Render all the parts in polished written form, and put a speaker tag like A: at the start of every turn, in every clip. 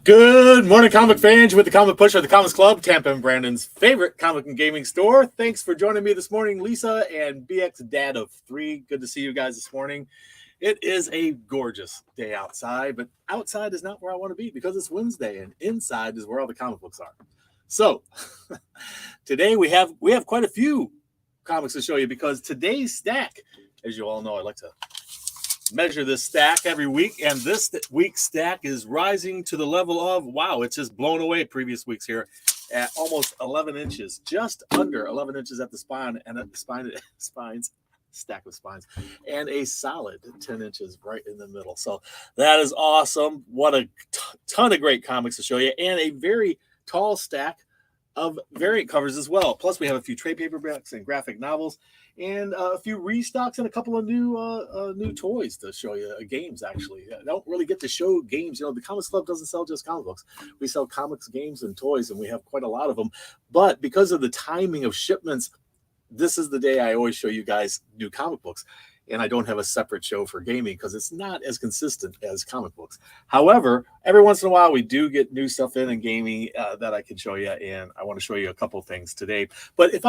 A: Good morning, comic fans, with the Comic Push at the Comics Club, Tampa and Brandon's favorite comic and gaming store. Thanks for joining me this morning, Lisa and BX Dad of 3. Good to see you guys this morning. It is a gorgeous day outside, but outside is not where I want to be because it's Wednesday, and inside is where all the comic books are. So today we have quite a few comics to show you because today's stack, as you all know, I like to measure this stack every week, and this week's stack is rising to the level of, wow, it's just blown away previous weeks here at almost 11 inches, just under 11 inches at the spine, and at the spines, stack of spines, and a solid 10 inches right in the middle. So that is awesome. What a ton of great comics to show you, and a very tall stack of variant covers as well. Plus, we have a few trade paperbacks and graphic novels, and a few restocks and a couple of new toys to show you. Games, actually. I don't really get to show games. You know, the Comics Club doesn't sell just comic books. We sell comics, games, and toys, and we have quite a lot of them. But because of the timing of shipments, this is the day I always show you guys new comic books. And I don't have a separate show for gaming because it's not as consistent as comic books. However, every once in a while, we do get new stuff in gaming that I can show you, and I want to show you a couple things today. But if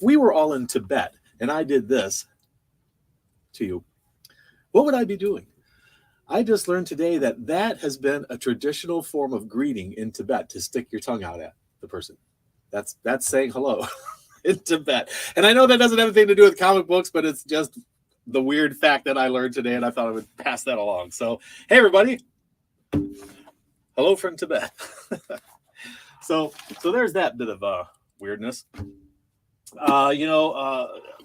A: we were all in Tibet and I did this to you, what would I be doing? I just learned today that has been a traditional form of greeting in Tibet, to stick your tongue out at the person. That's saying hello. In Tibet. And I know that doesn't have anything to do with comic books, but it's just the weird fact that I learned today, and I thought I would pass that along. So, hey, everybody. Hello from Tibet. So there's that bit of weirdness.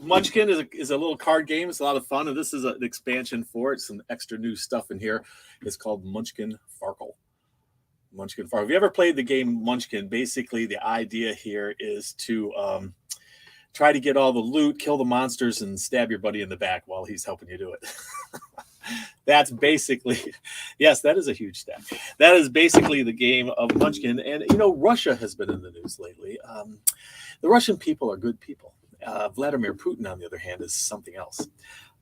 A: Munchkin is a little card game. It's a lot of fun, and this is an expansion for it. Some extra new stuff in here. It's called Munchkin Farkle. Munchkin Farkle. Have you ever played the game Munchkin? Basically, the idea here is to try to get all the loot, kill the monsters, and stab your buddy in the back while he's helping you do it. That's basically, yes, that is a huge stack. That is basically the game of Munchkin. And, Russia has been in the news lately. The Russian people are good people. Vladimir Putin, on the other hand, is something else.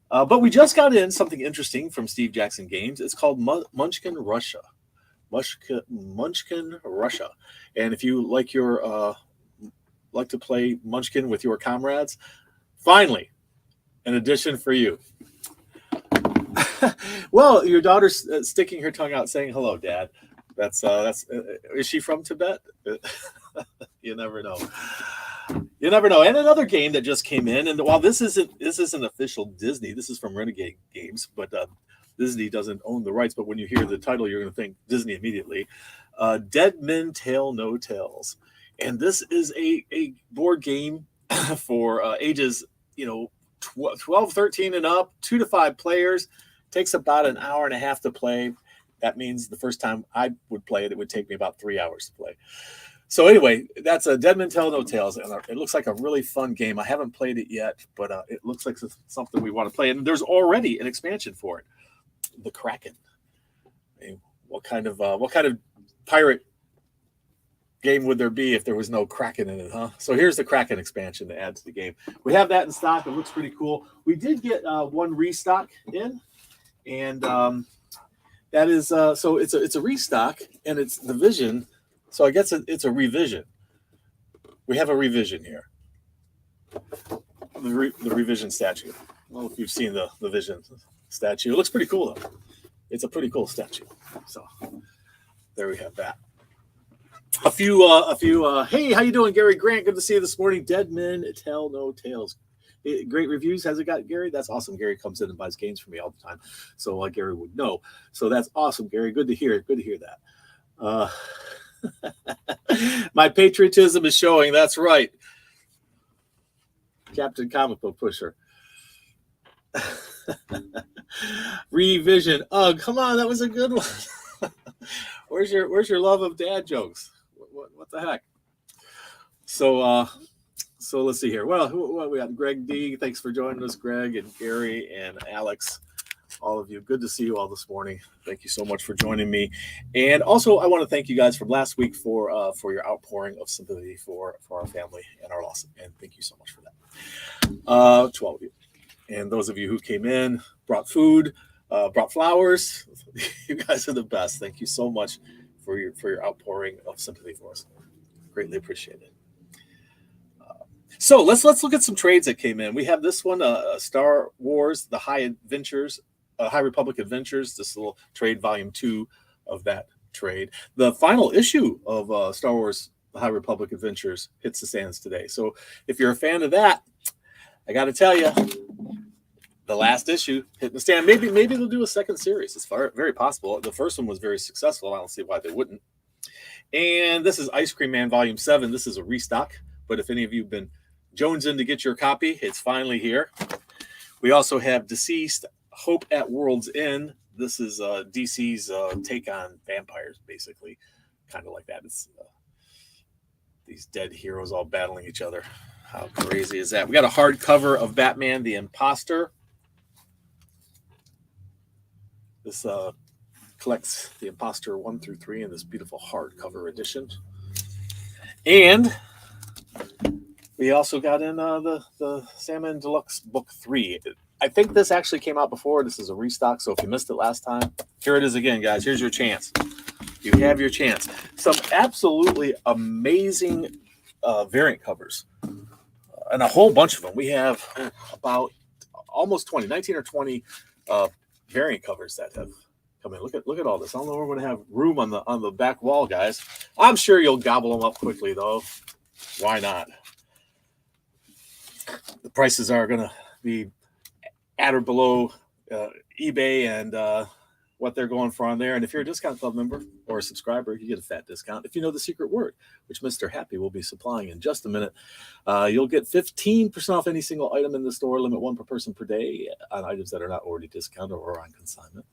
A: But we just got in something interesting from Steve Jackson Games. It's called Munchkin Russia. Munchkin Russia. And if you like to play Munchkin with your comrades, finally, an edition for you. Well, your daughter's sticking her tongue out saying hello, Dad. That's is she from Tibet? You never know. You never know. And another game that just came in, and while this isn't official Disney, this is from Renegade Games, but Disney doesn't own the rights, but when you hear the title, you're going to think Disney immediately. Dead Men Tell No Tales. And this is a board game for ages, 12, 13 and up, 2 to 5 players. Takes about an hour and a half to play. That means the first time I would play it, it would take me about 3 hours to play. So anyway, that's a Dead Men Tell No Tales, and it looks like a really fun game. I haven't played it yet, but it looks like something we want to play. And there's already an expansion for it, the Kraken. I mean, what kind of pirate game would there be if there was no Kraken in it, huh? So here's the Kraken expansion to add to the game. We have that in stock. It looks pretty cool. We did get one restock in, and that is so it's a restock, and it's the Vision. So I guess it's a revision. We have a revision here. The revision statue. Well, if you've seen the Vision statue, it looks pretty cool though. It's a pretty cool statue. So there we have that. A few. Hey, how you doing, Gary Grant? Good to see you this morning. Dead Men Tell No Tales. Great reviews. Has it got, Gary? That's awesome. Gary comes in and buys games for me all the time, so Gary would know. So that's awesome, Gary. Good to hear. Good to hear that. My patriotism is showing. That's right, Captain Comic Book Pusher. Revision. Ugh, come on, that was a good one. Where's your love of dad jokes? What the heck? So let's see here. Well, what we got? Greg D. Thanks for joining us, Greg and Gary and Alex. All of you. Good to see you all this morning. Thank you so much for joining me. And also, I want to thank you guys from last week for your outpouring of sympathy for our family and our loss. And thank you so much for that. To all of you. And those of you who came in, brought food, brought flowers. You guys are the best. Thank you so much for your outpouring of sympathy for us. Greatly appreciate it. So let's look at some trades that came in. We have this one, Star Wars: The High Republic Adventures. This little trade, volume 2 of that trade. The final issue of Star Wars: The High Republic Adventures hits the stands today. So if you're a fan of that, I got to tell you, the last issue hitting the stand. Maybe they'll do a second series. It's very possible. The first one was very successful. I don't see why they wouldn't. And this is Ice Cream Man Volume 7. This is a restock. But if any of you have been jonesing to get your copy, it's finally here. We also have Deceased Hope at World's End. This is DC's take on vampires, basically. Kind of like that. It's these dead heroes all battling each other. How crazy is that? We got a hardcover of Batman the Imposter. This collects the Imposter 1 through 3 in this beautiful hardcover edition. And we also got in the Sandman Deluxe Book 3. I think this actually came out before. This is a restock, so if you missed it last time, here it is again, guys. Here's your chance. You have your chance. Some absolutely amazing variant covers. And a whole bunch of them. We have about almost 19 or 20 variant covers that have come in. Look at all this. I don't know if we're going to have room on the back wall, guys. I'm sure you'll gobble them up quickly, though. Why not? The prices are going to be at or below eBay and what they're going for on there. And if you're a Discount Club member or a subscriber, you get a fat discount. If you know the secret word, which Mr. Happy will be supplying in just a minute, you'll get 15% off any single item in the store, limit 1 per person per day on items that are not already discounted or on consignment.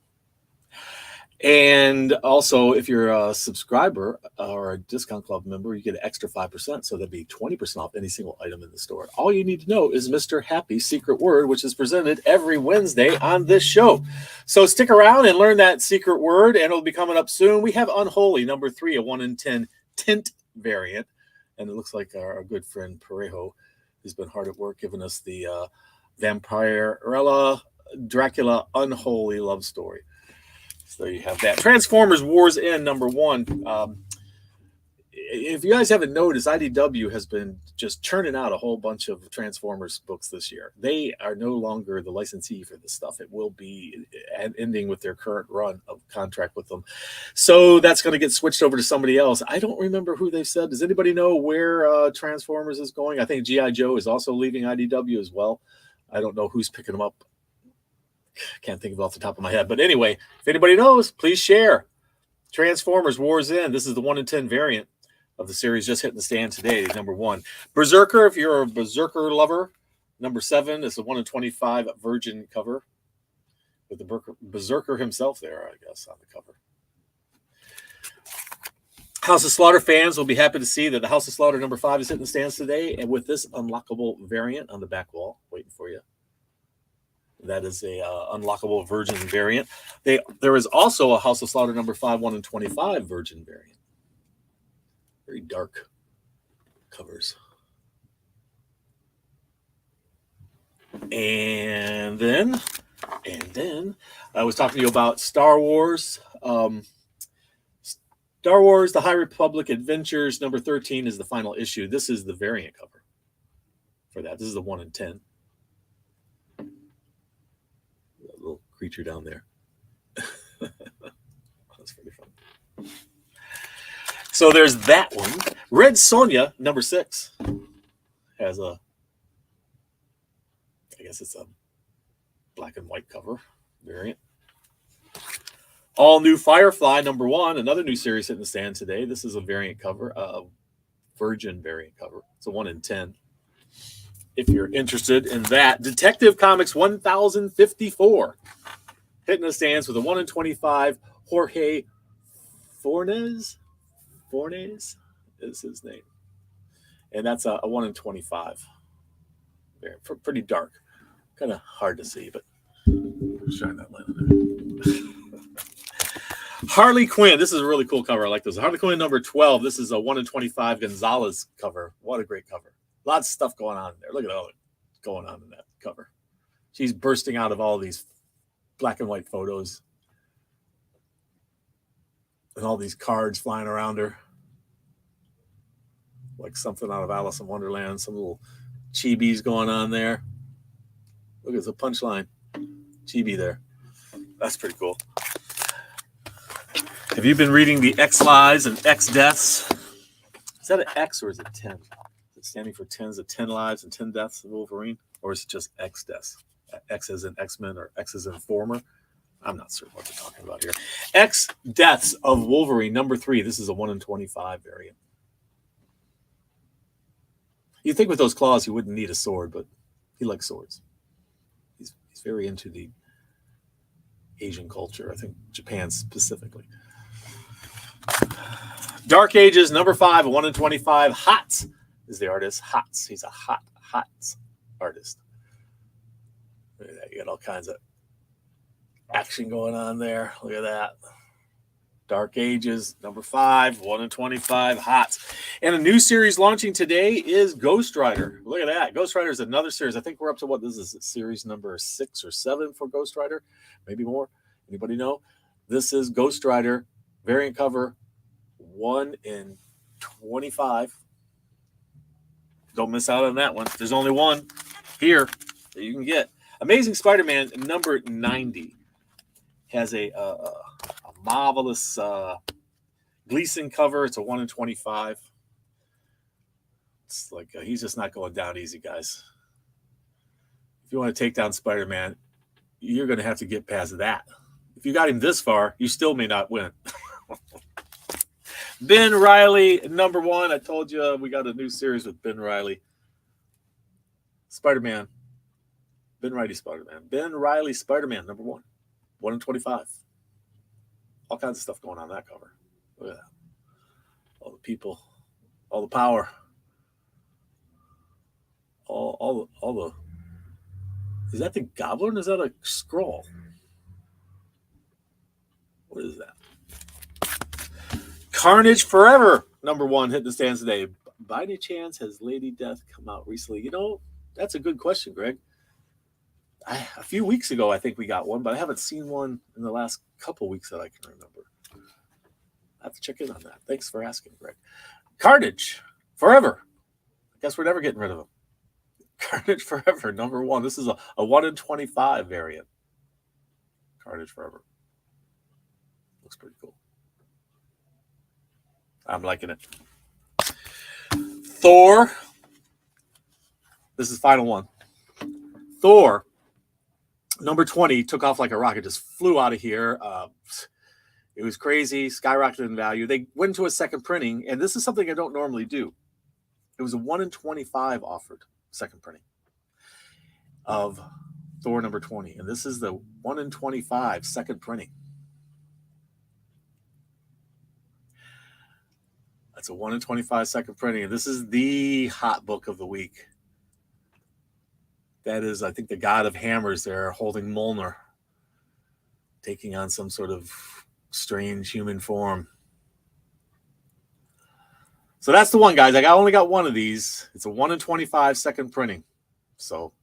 A: And also, if you're a subscriber or a Discount Club member, you get an extra 5%. So that'd be 20% off any single item in the store. All you need to know is Mr. Happy's secret word, which is presented every Wednesday on this show. So stick around and learn that secret word, and it'll be coming up soon. We have Unholy, number 3, a 1 in 10 tint variant. And it looks like our good friend Parejo has been hard at work giving us the Vampirella Dracula Unholy love story. So there you have that. Transformers War's End, number 1. If you guys haven't noticed, IDW has been just churning out a whole bunch of Transformers books this year. They are no longer the licensee for this stuff. It will be ending with their current run of contract with them. So that's going to get switched over to somebody else. I don't remember who they've said. Does anybody know where Transformers is going? I think G.I. Joe is also leaving IDW as well. I don't know who's picking them up. Can't think of it off the top of my head. But anyway, if anybody knows, please share. Transformers War's End. This is the 1 in 10 variant of the series just hitting the stand today, number 1. Berserker, if you're a Berserker lover, number 7 is the 1 in 25 virgin cover with the Berserker himself there, I guess, on the cover. House of Slaughter fans will be happy to see that the House of Slaughter number 5 is hitting the stands today, and with this unlockable variant on the back wall waiting for you. That is a unlockable virgin variant. There is also a House of Slaughter number 5, 1 in 25 virgin variant. Very dark covers. And then I was talking to you about Star Wars. Star Wars: The High Republic Adventures number 13 is the final issue. This is the variant cover for that. This is the 1 in 10. Little creature down there. That's pretty fun. So there's that one. Red Sonja, number 6, has I guess it's a black and white cover variant. All New Firefly, number 1, another new series hitting the stand today. This is a variant cover, virgin variant cover. It's a 1 in 10. If you're interested in that. Detective Comics 1054 hitting the stands with a 1 in 25. Jorge Fornes is his name. And that's a 1 in 25. Pretty dark. Kind of hard to see, but shine that light on there. Harley Quinn. This is a really cool cover. I like this. Harley Quinn number 12. This is a 1 in 25 Gonzalez cover. What a great cover. Lots of stuff going on in there. Look at all that going on in that cover. She's bursting out of all these black and white photos. And all these cards flying around her. Like something out of Alice in Wonderland. Some little chibis going on there. Look, it's a punchline. Chibi there. That's pretty cool. Have you been reading the X lives and X deaths? Is that an X or is it 10? Is it standing for 10? Is it 10 lives and 10 deaths of Wolverine? Or is it just X deaths? X as in X-Men or X as in Former? I'm not certain what they're talking about here. X deaths of Wolverine, number 3. This is a 1 in 25 variant. You'd think with those claws he wouldn't need a sword, but he likes swords. He's very into the Asian culture, I think Japan specifically. Dark Ages, number 5, 1 in 25. Hots is the artist. Hots. He's a hot artist. Look at that. You got all kinds of action going on there. Look at that. Dark Ages, number 5, 1 in 25. Hots. And a new series launching today is Ghost Rider. Look at that. Ghost Rider is another series. I think we're up to this is series number 6 or 7 for Ghost Rider. Maybe more. Anybody know? This is Ghost Rider, variant cover, 1 in 25. Don't miss out on that one. There's only one here that you can get. Amazing Spider-Man number 90 has a marvelous Gleason cover. It's a 1 in 25. It's like he's just not going down easy, guys. If you want to take down Spider-Man, you're going to have to get past that. If you got him this far, you still may not win. Ben Reilly, number 1. I told you we got a new series with Ben Reilly. Spider-Man. Ben Reilly Spider-Man. Ben Reilly Spider-Man, number 1. 1 in 25. All kinds of stuff going on that cover. Look at that. All the people. All the power. All the... Is that the Goblin or is that a scroll? What is that? Carnage Forever, number 1, hitting the stands today. By any chance, has Lady Death come out recently? You know, that's a good question, Greg. A few weeks ago, I think we got one, but I haven't seen one in the last couple weeks that I can remember. I have to check in on that. Thanks for asking, Greg. Carnage Forever. I guess we're never getting rid of him. Carnage Forever, number 1. This is a 1 in 25 variant. Carnage Forever. Looks pretty cool. I'm liking it. Thor. This is final one. Thor, number 20, took off like a rocket, just flew out of here. It was crazy, skyrocketed in value. They went to a second printing, and this is something I don't normally do. It was a 1 in 25 offered second printing of Thor number 20. And this is the 1 in 25 second printing. That's a 1 in 25 second printing. And this is the hot book of the week. That is, I think, the God of Hammers there holding Mjolnir, taking on some sort of strange human form. So that's the one, guys. I only got one of these. It's a 1 in 25 second printing. So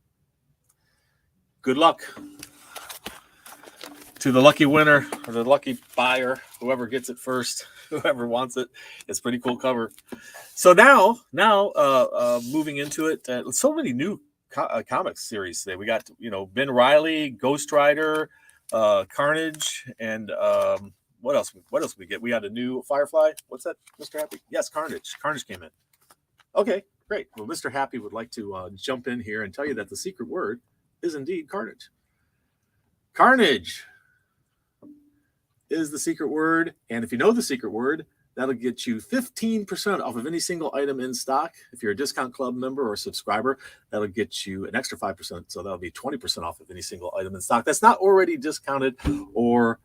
A: good luck to the lucky winner or the lucky buyer, whoever gets it first, whoever wants it. It's a pretty cool cover. So now, moving into it, so many new comics series today. We got, Ben Reilly, Ghost Rider, Carnage, and what else we get? We got a new Firefly. What's that, Mr. Happy? Yes, Carnage. Carnage came in. Okay, great. Well, Mr. Happy would like to jump in here and tell you that the secret word is indeed Carnage. Carnage is the secret word. And if you know the secret word, that'll get you 15% off of any single item in stock. If you're a Discount Club member or subscriber, that'll get you an extra 5%. So that'll be 20% off of any single item in stock that's not already discounted or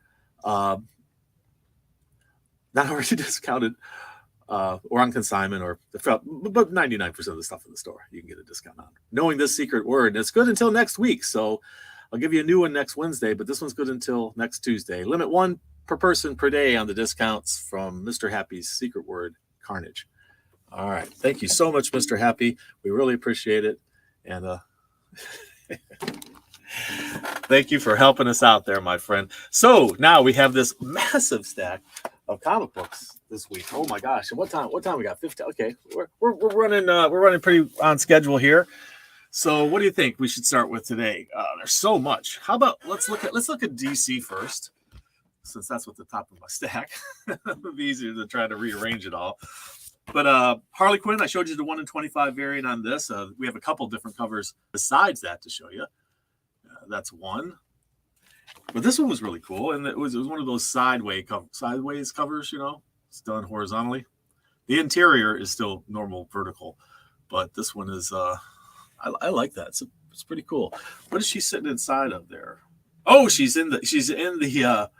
A: or on consignment, but 99% of the stuff in the store you can get a discount on. Knowing this secret word, and it's good until next week. So I'll give you a new one next Wednesday, but this one's good until next Tuesday. Limit 1 per person per day on the discounts from Mr. Happy's secret word, Carnage. All right. Thank you so much, Mr. Happy. We really appreciate it. And Thank you for helping us out there, my friend. So now we have this massive stack of comic books this week. Oh my gosh! And what time we got? 15. Okay, we're running pretty on schedule here. So what do you think we should start with today? There's so much. How about let's look at DC first, since that's what the top of my stack. It'll be easier to try to rearrange it all. But Harley Quinn, I showed you the 1 in 25 variant on this. We have a couple different covers besides that to show you. That's one. But this one was really cool, and it was one of those sideways covers. It's done horizontally. The interior is still normal vertical, but this one is. I like that. It's pretty cool. What is she sitting inside of there? Oh, she's in the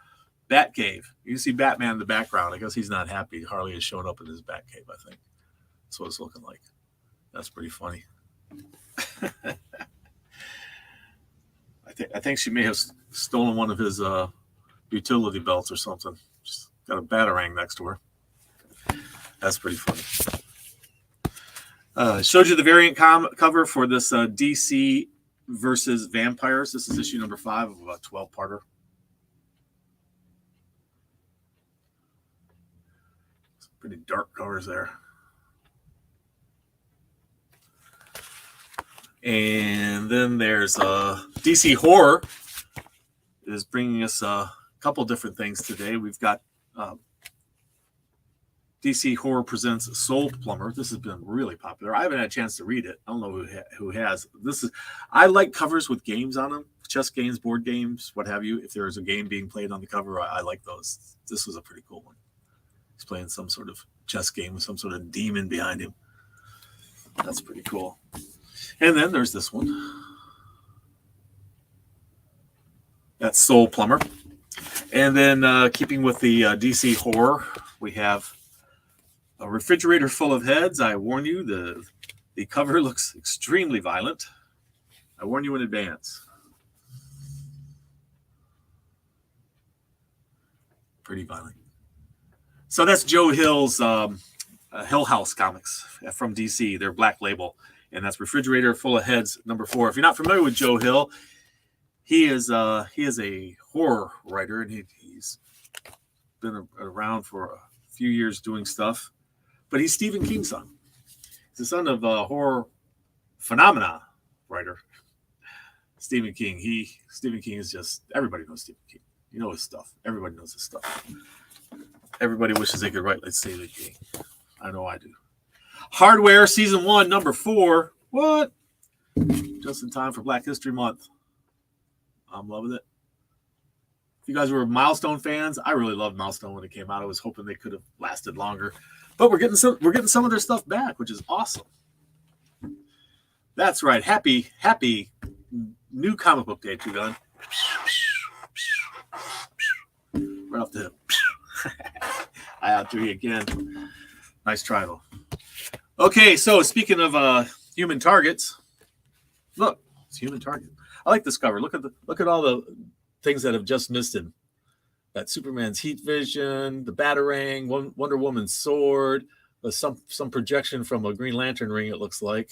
A: Bat Cave. You can see Batman in the background. I guess he's not happy. Harley is showing up in his Bat Cave, I think. That's what it's looking like. That's pretty funny. I think she may have stolen one of his utility belts or something. She's got a batarang next to her. That's pretty funny. Showed you the variant cover for this DC versus Vampires. This is issue number 5 of a 12-parter. Some pretty dark covers there. And then there's DC Horror is bringing us a couple different things today. We've got DC Horror presents Soul Plumber. This has been really popular. I haven't had a chance to read it. I don't know who has. I like covers with games on them, chess games, board games, what have you. If there's a game being played on the cover, I like those. This was a pretty cool one. He's playing some sort of chess game with some sort of demon behind him. That's pretty cool. And then there's this one. That's Soul Plumber. And then keeping with the DC Horror, we have A Refrigerator Full of Heads. I warn you, the cover looks extremely violent. I warn you in advance. Pretty violent. So that's Joe Hill's Hill House comics from DC. They're Black Label. And that's Refrigerator Full of Heads, number 4. If you're not familiar with Joe Hill, he is a horror writer, and he's been around for a few years doing stuff. But he's Stephen King's son. He's the son of a horror phenomena writer, Stephen King. Stephen King is just, everybody knows Stephen King. You know his stuff. Everybody knows his stuff. Everybody wishes they could write like Stephen King. I know I do. Hardware Season 1, number 4. What? Just in time for Black History Month. I'm loving it. If you guys were Milestone fans, I really loved Milestone when it came out. I was hoping they could have lasted longer. But we're getting some of their stuff back, which is awesome. That's right. Happy new comic book day, Two Gun. Right off the hip. I outdo you again. Nice try, though. Okay, so speaking of human targets, look, it's Human Target. I like this cover. Look at all the things that have just missed him. That Superman's heat vision, the batarang, Wonder Woman's sword, some projection from a Green Lantern ring. It looks like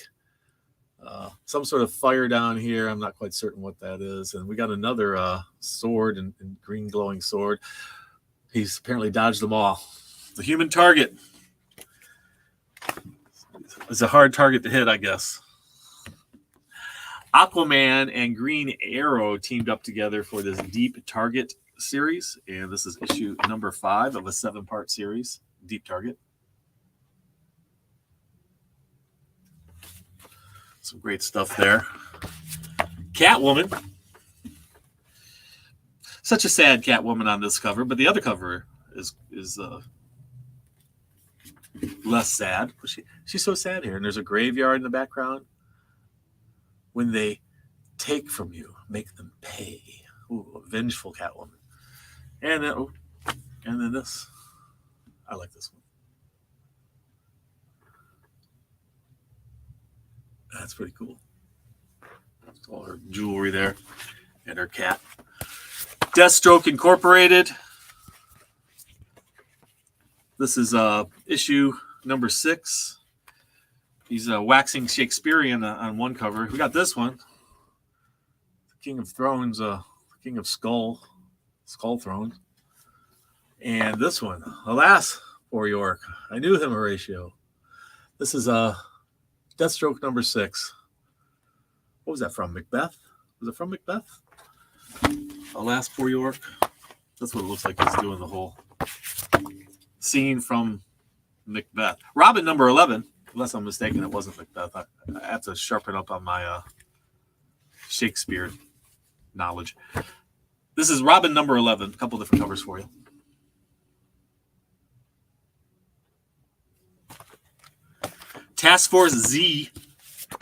A: some sort of fire down here. I'm not quite certain what that is. And we got another sword and green glowing sword. He's apparently dodged them all. The Human Target. It's a hard target to hit, I guess. Aquaman and Green Arrow teamed up together for this Deep Target series, and this is issue number 5 of a 7-part series, Deep Target. Some great stuff there. Catwoman. Such a sad Catwoman on this cover, but the other cover is less sad. She's so sad here, and there's a graveyard in the background. When they take from you, make them pay. Ooh, a vengeful Catwoman. And then this. I like this one. That's pretty cool. That's all her jewelry there. And her cat. Deathstroke Incorporated. This is issue number 6. He's waxing Shakespearean on one cover. We got this one. King of Thrones, King of Skull Thrones. And this one, alas, poor York. I knew him, Horatio. This is Deathstroke number 6. What was that from? Macbeth? Was it from Macbeth? Alas, poor York. That's what it looks like he's doing the whole scene from Macbeth. Robin number 11. Unless I'm mistaken, it wasn't Macbeth. I have to sharpen up on my Shakespeare knowledge. This is Robin number 11. A couple different covers for you. Task Force Z,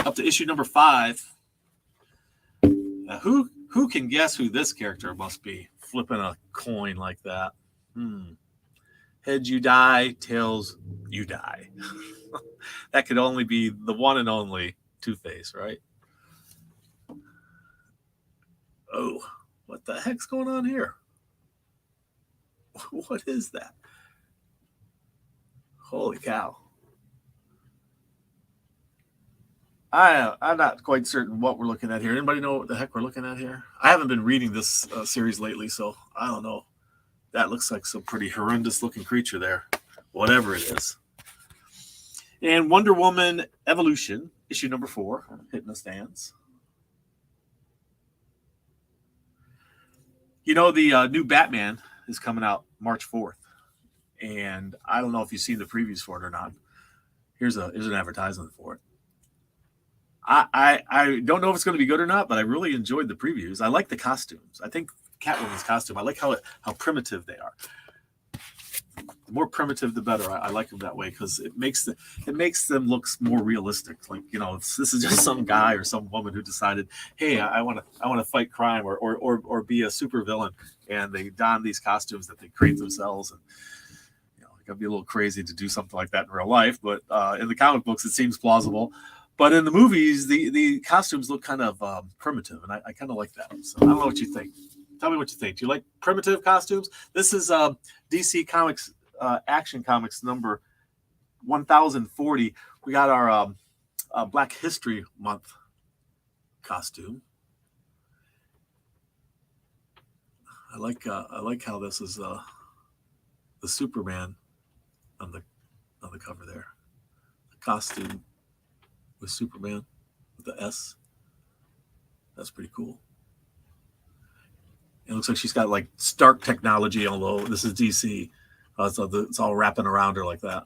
A: up to issue number 5. Who can guess who this character must be? Flipping a coin like that. Heads you die, tails you die. That could only be the one and only Two-Face, right? Oh, what the heck's going on here? What is that? Holy cow. I'm not quite certain what we're looking at here. Anybody know what the heck we're looking at here? I haven't been reading this series lately, so I don't know. That looks like some pretty horrendous looking creature there, whatever it is. And Wonder Woman Evolution, issue number 4, hitting the stands. You know, the new Batman is coming out March 4th. And I don't know if you've seen the previews for it or not. Here's an advertisement for it. I don't know if it's going to be good or not, but I really enjoyed the previews. I like the costumes. I think Catwoman's costume, I like how primitive they are. The more primitive, the better. I like them that way because it makes them look more realistic. Like, you know, this is just some guy or some woman who decided, hey, I want to fight crime or be a super villain, and they don these costumes that they create themselves. And you know, it can be a little crazy to do something like that in real life, but in the comic books, it seems plausible. But in the movies, the costumes look kind of primitive, and I kind of like that. So I don't know what you think. Tell me what you think. Do you like primitive costumes? This is DC Comics Action Comics number 1040. We got our Black History Month costume. I like how this is the Superman on the cover there. The costume with Superman with the S. That's pretty cool. It looks like she's got like Stark technology, although this is DC. So it's all wrapping around her like that.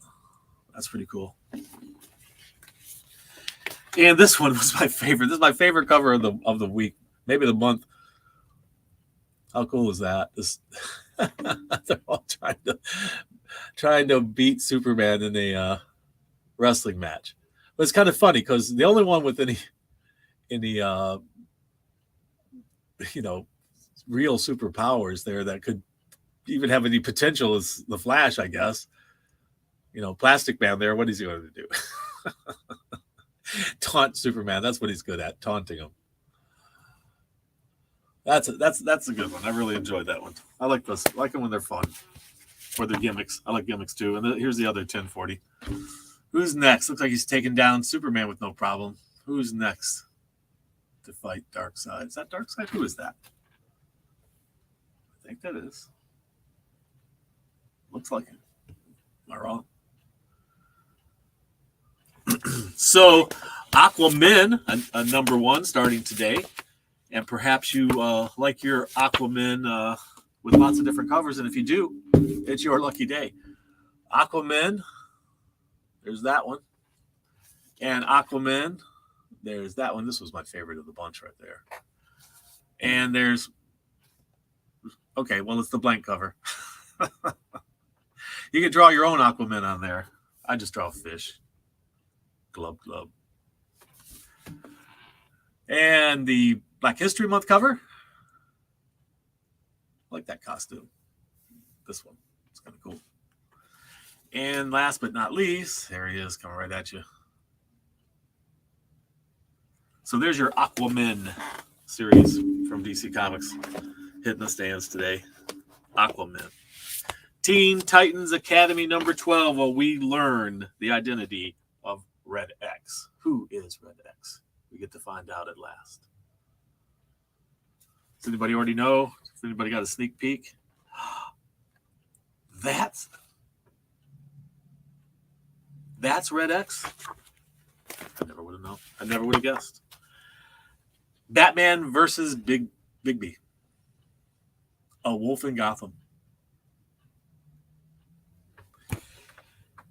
A: That's pretty cool. And this one was my favorite. This is my favorite cover of the week, maybe the month. How cool is that? They're all trying to beat Superman in a wrestling match. But it's kind of funny because the only one with any real superpowers there that could even have any potential is the Flash, I guess. You know, Plastic Man there, what is he going to do? Taunt Superman. That's what he's good at, taunting him. That's a good one. I really enjoyed that one. I like this. I like them when they're fun. Or they're gimmicks. I like gimmicks too. And here's the other 1040. Who's next? Looks like he's taking down Superman with no problem. Who's next to fight Darkseid? Is that Darkseid? Who is that? I think that is. Looks like it. Am I wrong? So, Aquaman, a number 1 starting today. And perhaps you like your Aquaman with lots of different covers. And if you do, it's your lucky day. Aquaman, there's that one. And Aquaman, there's that one. This was my favorite of the bunch right there. And there's, okay, well, it's the blank cover. You can draw your own Aquaman on there. I just draw a fish. Glub, glub. And the Black History Month cover. I like that costume. This one. It's kind of cool. And last but not least, there he is coming right at you. So there's your Aquaman series from DC Comics hitting the stands today. Aquaman. Teen Titans Academy number 12. Well, we learn the identity of Red X. Who is Red X? We get to find out at last. Does anybody already know? Has anybody got a sneak peek? That's Red X? I never would have known. I never would have guessed. Batman versus Bigby. A Wolf in Gotham.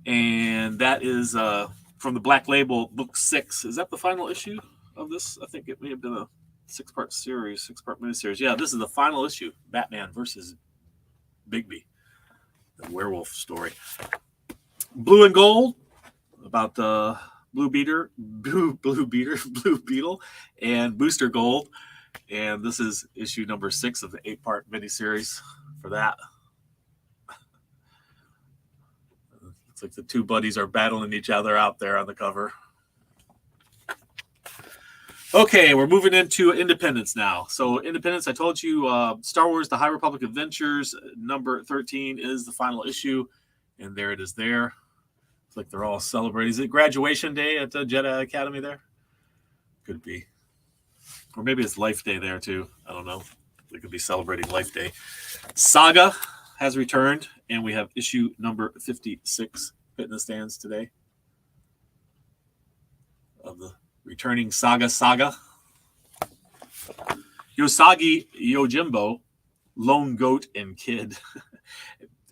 A: And that is from the Black Label, book 6. Is that the final issue of this? I think it may have been a 6-part series, 6-part miniseries. Yeah, this is the final issue. Batman versus Bigby. The werewolf story. Blue and Gold, about the Blue Beetle, and Booster Gold. And this is issue number 6 of the 8-part miniseries for that. Looks like the two buddies are battling each other out there on the cover. Okay, we're moving into Independence now. So Independence, I told you, Star Wars, The High Republic Adventures, number 13 is the final issue. And there it is there. It's like they're all celebrating. Is it graduation day at the Jedi Academy there? Could be. Or maybe it's Life Day there too. I don't know. They could be celebrating Life Day. Saga has returned, and we have issue number 56 hitting the stands today of the returning Saga. Yosagi Yojimbo, Lone Goat and Kid.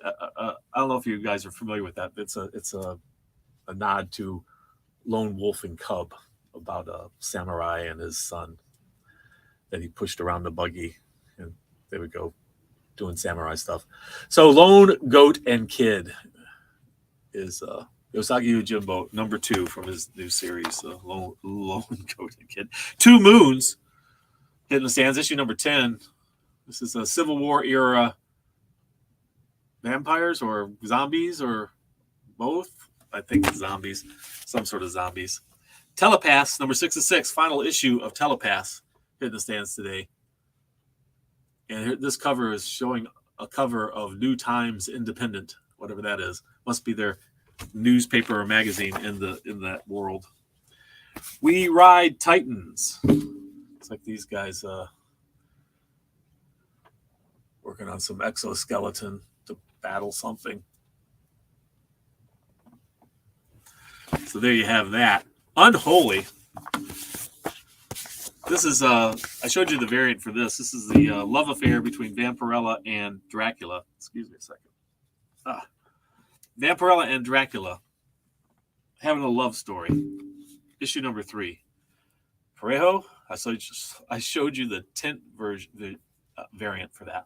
A: I don't know if you guys are familiar with that. It's a nod to Lone Wolf and Cub, about a samurai and his son that he pushed around the buggy, and they would go doing samurai stuff. So Lone Goat and Kid is Yosagi Yojimbo, number 2 from his new series, Lone Goat and Kid. Two Moons hitting the stands, issue number 10. This is a Civil War era vampires or zombies or both. I think it's zombies, some sort of zombies. Telepaths, number 6 final issue of Telepaths hitting the stands today. And this cover is showing a cover of New Times Independent, whatever that is. Must be their newspaper or magazine in that world. We Ride Titans. It's like these guys working on some exoskeleton to battle something. So there you have that. Unholy. This is, I showed you the variant for this. This is the love affair between Vampirella and Dracula. Excuse me a second. Vampirella and Dracula having a love story. Issue number 3. Parejo, I showed you the tint version, the variant for that.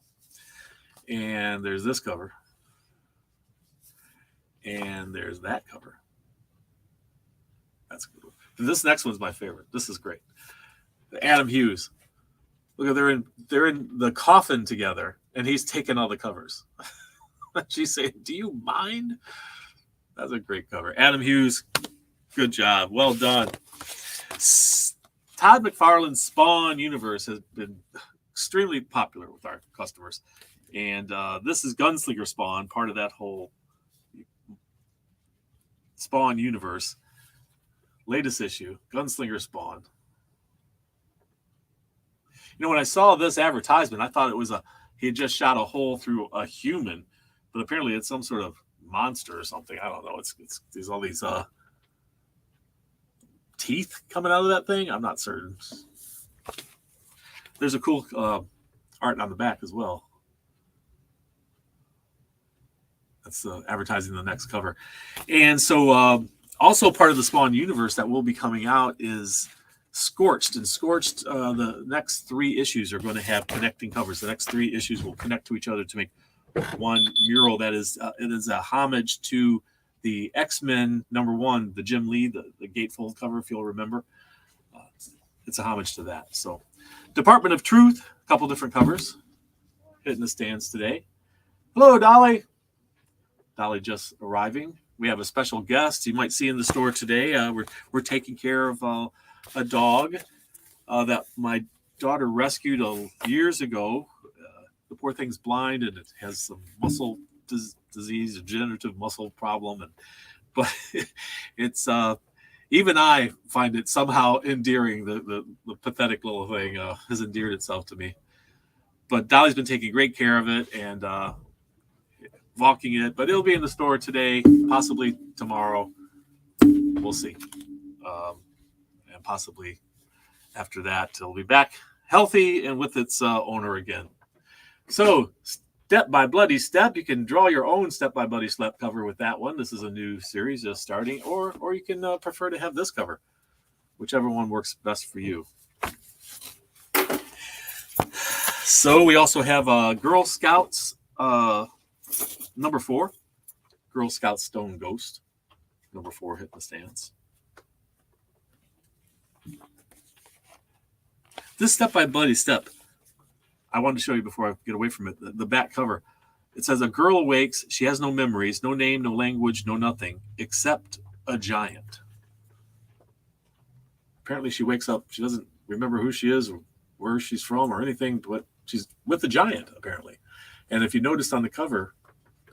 A: And there's this cover. And there's that cover. That's a good one. This next one's my favorite. This is great. Adam Hughes. Look, they're in the coffin together, and he's taking all the covers. She's saying, "Do you mind?" That's a great cover. Adam Hughes, good job. Well done. Todd McFarlane's Spawn universe has been extremely popular with our customers. And this is Gunslinger Spawn, part of that whole Spawn universe. Latest issue, Gunslinger Spawn. You know, when I saw this advertisement, I thought it was he had just shot a hole through a human, but apparently it's some sort of monster or something. I don't know. It's there's all these teeth coming out of that thing. I'm not certain. There's a cool art on the back as well. That's advertising the next cover. And so also part of the Spawn universe that will be coming out is Scorched. And Scorched, the next 3 issues are going to have connecting covers. The next 3 issues will connect to each other to make one mural that is it is a homage to the X-Men #1, the Jim Lee, the gatefold cover, if you'll remember. It's a homage to that. So Department of Truth, a couple different covers hitting the stands today. Hello, Dolly. Dolly just arriving. We have a special guest you might see in the store today. We're taking care of a dog that my daughter rescued years ago. The poor thing's blind and it has some muscle disease, a degenerative muscle problem, but it's even I find it somehow endearing. The pathetic little thing has endeared itself to me. But Dolly's been taking great care of it and walking it. But it'll be in the store today, possibly tomorrow. We'll see. And possibly after that, it'll be back healthy and with its owner again. So, Step by Bloody Step. You can draw your own Step by Bloody Step cover with that one. This is a new series just starting, or you can prefer to have this cover, whichever one works best for you. So we also have Girl Scouts number 4, Girl Scout Stone Ghost number 4 hitting the stands. This Step by Bloody Step, I wanted to show you before I get away from it. The back cover. It says, a girl awakes. She has no memories, no name, no language, no nothing, except a giant. Apparently she wakes up. She doesn't remember who she is or where she's from or anything, but she's with a giant, apparently. And if you noticed on the cover,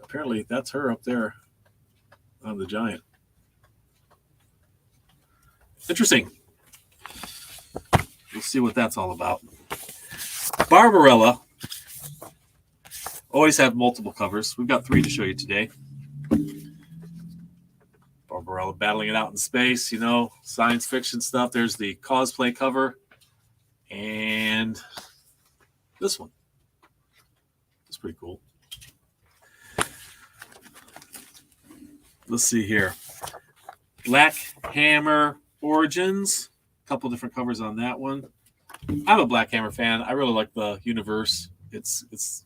A: apparently that's her up there on the giant. Interesting. We'll see what that's all about. Barbarella. Always have multiple covers. We've got 3 to show you today. Barbarella battling it out in space, you know, science fiction stuff. There's the cosplay cover. And this one. It's pretty cool. Let's see here. Black Hammer Origins. A couple different covers on that one. I'm a Black Hammer fan. I really like the universe. It's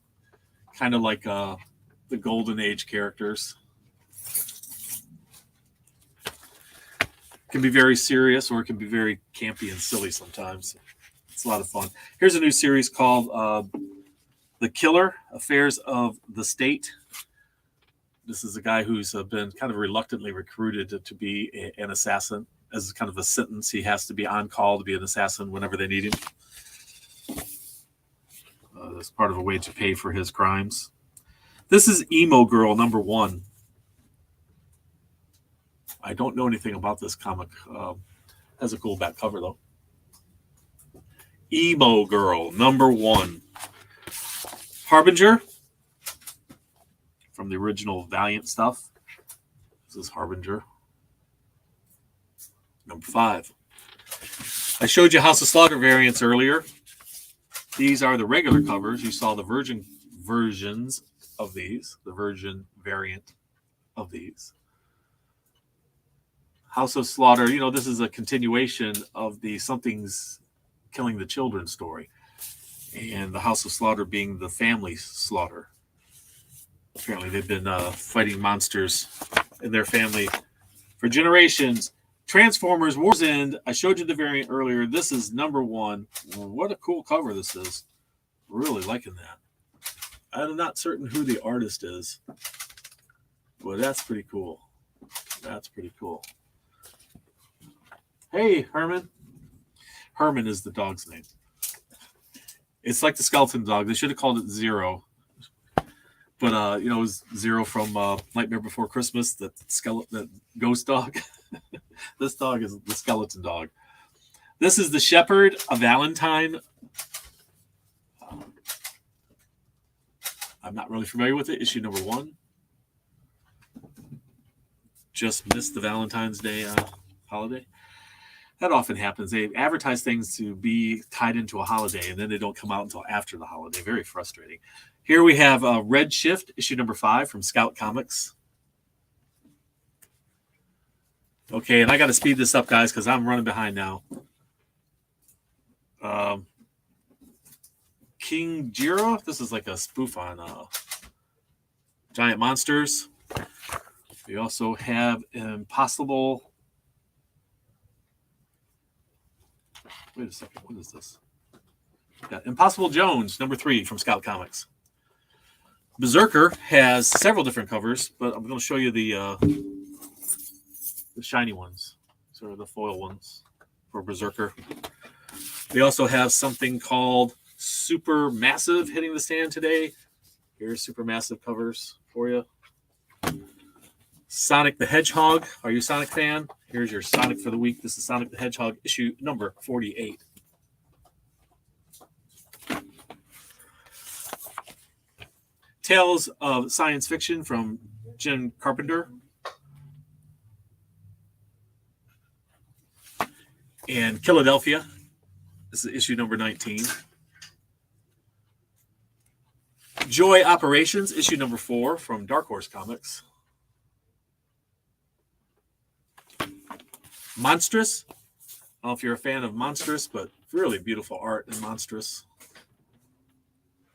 A: kind of like the Golden Age characters. It can be very serious or it can be very campy and silly sometimes. It's a lot of fun. Here's a new series called The Killer, Affairs of the State. This is a guy who's been kind of reluctantly recruited to be an assassin. As kind of a sentence, he has to be on call to be an assassin whenever they need him. That's part of a way to pay for his crimes. This is Emo Girl number 1. I don't know anything about this comic. Has a cool back cover, though. Emo Girl number 1. Harbinger from the original Valiant stuff. This is Harbinger. Number 5. I showed you House of Slaughter variants earlier. These are the regular covers. You saw the Virgin versions of these, the Virgin variant of these. House of Slaughter, you know, this is a continuation of the Something's Killing the Children story. And the House of Slaughter being the family slaughter. Apparently they've been fighting monsters in their family for generations. Transformers War's End. I showed you the variant earlier. This is number 1. What a cool cover this is. Really liking that. I'm not certain who the artist is, but that's pretty cool. That's pretty cool. Hey, Herman. Herman is the dog's name. It's like the skeleton dog. They should have called it Zero. But, you know, it was Zero from Nightmare Before Christmas, that ghost dog. This dog is the skeleton dog. This is the Shepherd, a Valentine. I'm not really familiar with it. Issue number 1. Just missed the Valentine's Day holiday. That often happens. They advertise things to be tied into a holiday, and then they don't come out until after the holiday. Very frustrating. Here we have Red Shift, issue number 5 from Scout Comics. Okay, and I got to speed this up, guys, because I'm running behind now. King Ghidorah. This is like a spoof on giant monsters. We also have Impossible. Wait a second. What is this? Yeah, Impossible Jones, number 3 from Scout Comics. Berserker has several different covers, but I'm going to show you the shiny ones, sort of the foil ones for Berserker. We also have something called Super Massive hitting the stand today. Here's Super Massive covers for you. Sonic the Hedgehog. Are you a Sonic fan? Here's your Sonic for the week. This is Sonic the Hedgehog, issue number 48. Tales of Science Fiction from Jen Carpenter. And Philadelphia. This is issue number 19. Joy Operations, issue number 4 from Dark Horse Comics. Monstrous. I don't know if you're a fan of Monstrous, but really beautiful art in Monstrous.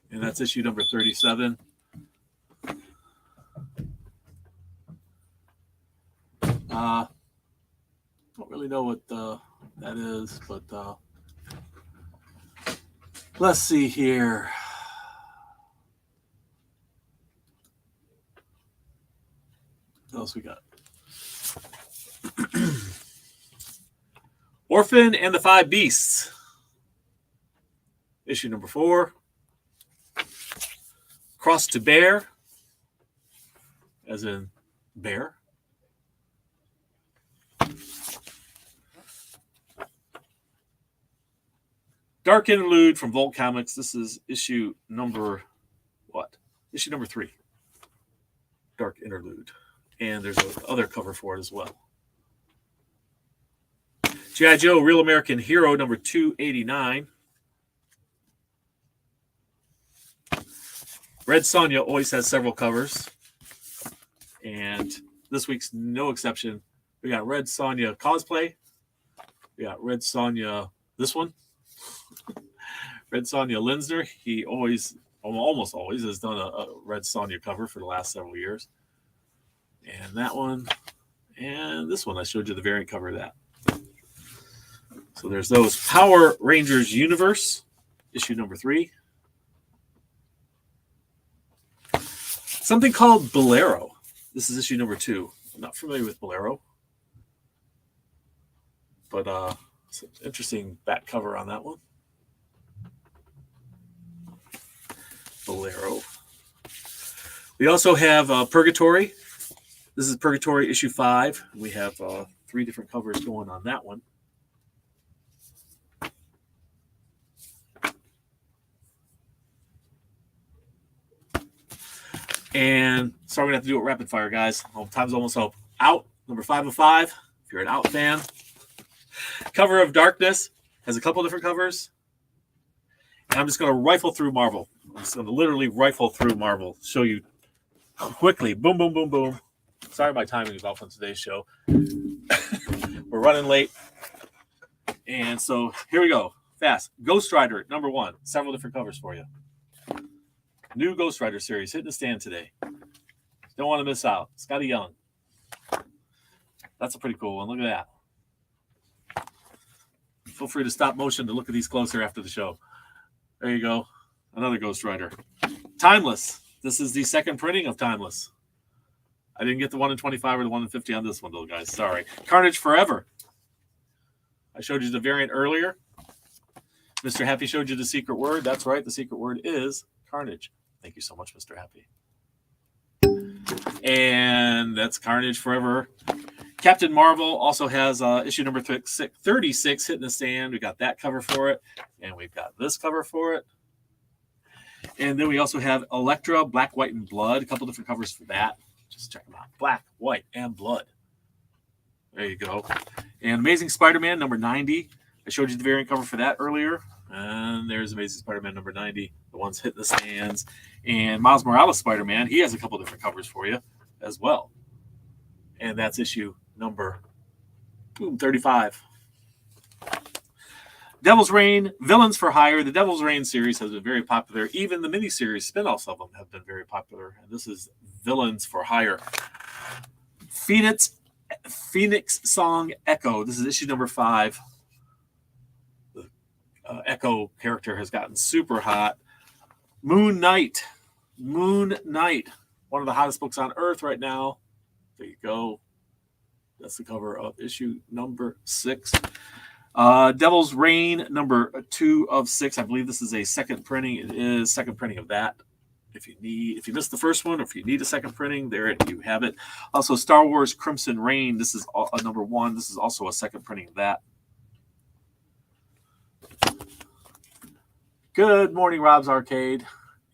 A: And that's issue number 37. Don't really know what that is, but let's see here. What else we got? Orphan and the Five Beasts. Issue number 4. Cross to Bear, as in bear. Dark Interlude from Volt Comics. This is issue number what? Issue number 3. Dark Interlude. And there's another cover for it as well. G.I. Joe Real American Hero number 289. Red Sonja always has several covers. And this week's no exception. We got Red Sonja cosplay. We got Red Sonja, this one. Red Sonja Linsner. He always, almost always, has done a Red Sonja cover for the last several years. And that one. And this one, I showed you the variant cover of that. So there's those. Power Rangers Universe, issue number 3. Something called Bolero. This is issue number 2. I'm not familiar with Bolero. But it's an interesting back cover on that one. Bolero. We also have Purgatory. This is Purgatory issue 5. We have 3 different covers going on that one. And sorry, we're going to have to do it rapid fire, guys. Time's almost up. Out, number 505. If you're an Out fan. Cover of Darkness has a couple different covers. And I'm just going to rifle through Marvel. I'm just going to literally rifle through Marvel. Show you quickly. Boom, boom, boom, boom. Sorry, my timing is off on today's show. We're running late. And so here we go. Fast. Ghost Rider, number 1. Several different covers for you. New Ghost Rider series hitting the stand today. Don't want to miss out. Scotty Young. That's a pretty cool one. Look at that. Feel free to stop motion to look at these closer after the show. There you go. Another Ghost Rider. Timeless. This is the second printing of Timeless. I didn't get the 1 in 25 or the 1 in 50 on this one, though, guys. Sorry. Carnage Forever. I showed you the variant earlier. Mr. Happy showed you the secret word. That's right. The secret word is Carnage. Thank you so much, Mr. Happy. And that's Carnage Forever. Captain Marvel also has issue number 36 hitting the stand. We got that cover for it. And we've got this cover for it. And then we also have Elektra, Black, White, and Blood. A couple different covers for that. Just check them out. Black, White, and Blood. There you go. And Amazing Spider-Man number 90. I showed you the variant cover for that earlier. And there's Amazing Spider-Man number 90. The one's hitting the stands. And Miles Morales Spider-Man, he has a couple different covers for you as well. And that's issue number 35. Devil's Reign, Villains for Hire. The Devil's Reign series has been very popular. Even the miniseries spin-offs of them have been very popular. And this is Villains for Hire. Phoenix Song Echo. This is issue number 5. The Echo character has gotten super hot. Moon Knight. One of the hottest books on Earth right now. There you go. That's the cover of issue number 6. Devil's Reign, number 2 of 6. I believe this is a second printing. It is second printing of that. If you missed the first one, or if you need a second printing, there you have it. Also, Star Wars Crimson Reign. This is a number 1. This is also a second printing of that. Good morning, Rob's Arcade.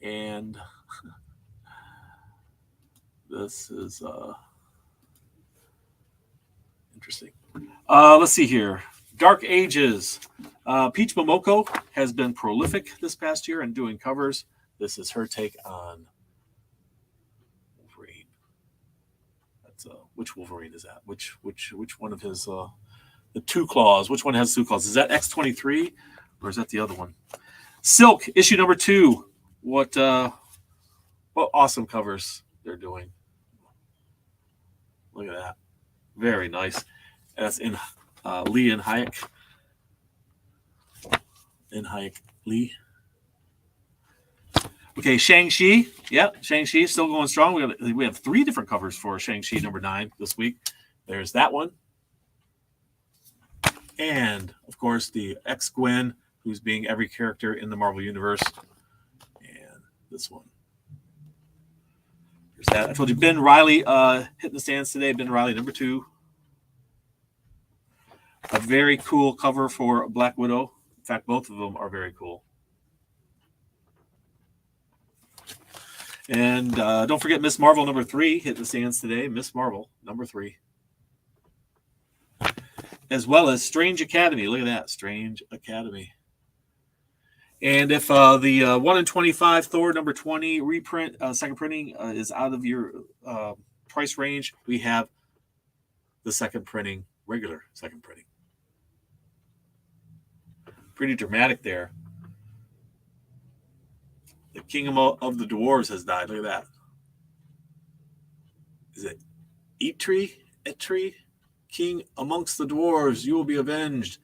A: And This is interesting. Let's see here. Dark Ages. Peach Momoko has been prolific this past year in doing covers. This is her take on Wolverine. That's which Wolverine is that? Which one of his the two claws? Which one has two claws? Is that X-23 or is that the other one? Silk issue number 2. What awesome covers they're doing. Look at that. Very nice. That's in Lee and Hayek. Lee. Okay, Shang-Chi. Yeah, Shang-Chi is still going strong. We have 3 different covers for Shang-Chi number 9 this week. There's that one. And, of course, the X-Gwen, who's being every character in the Marvel Universe. And this one. There's that. I told you Ben Reilly hitting the stands today. Ben Reilly number 2. A very cool cover for Black Widow. In fact, both of them are very cool. And don't forget Miss Marvel number 3 hitting the stands today. Miss Marvel number 3. As well as Strange Academy. Look at that. Strange Academy. And if the 1 in 25 Thor number 20 reprint, second printing is out of your price range, we have the second printing, regular second printing. Pretty dramatic there. The King of the Dwarves has died. Look at that. Is it Eitri? King amongst the dwarves, you will be avenged.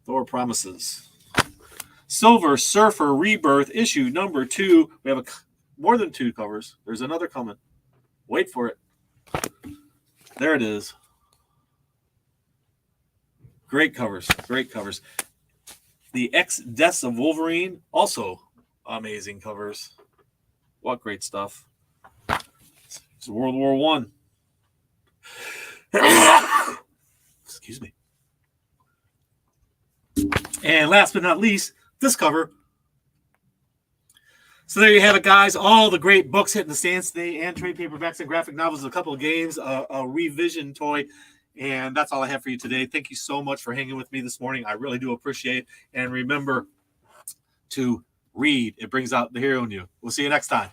A: Thor promises. Silver Surfer Rebirth issue number 2. We have more than 2 covers. There's another coming. Wait for it. There it is. Great covers. Great covers. The X Deaths of Wolverine, also amazing covers. What great stuff. It's World War I. Excuse me. And last but not least, this cover. So there you have it, guys. All the great books hitting the stands today, and trade paperbacks and graphic novels, a couple of games, a revision toy. And that's all I have for you today. Thank you so much for hanging with me this morning. I really do appreciate it. And remember to read. It brings out the hero in you. We'll see you next time.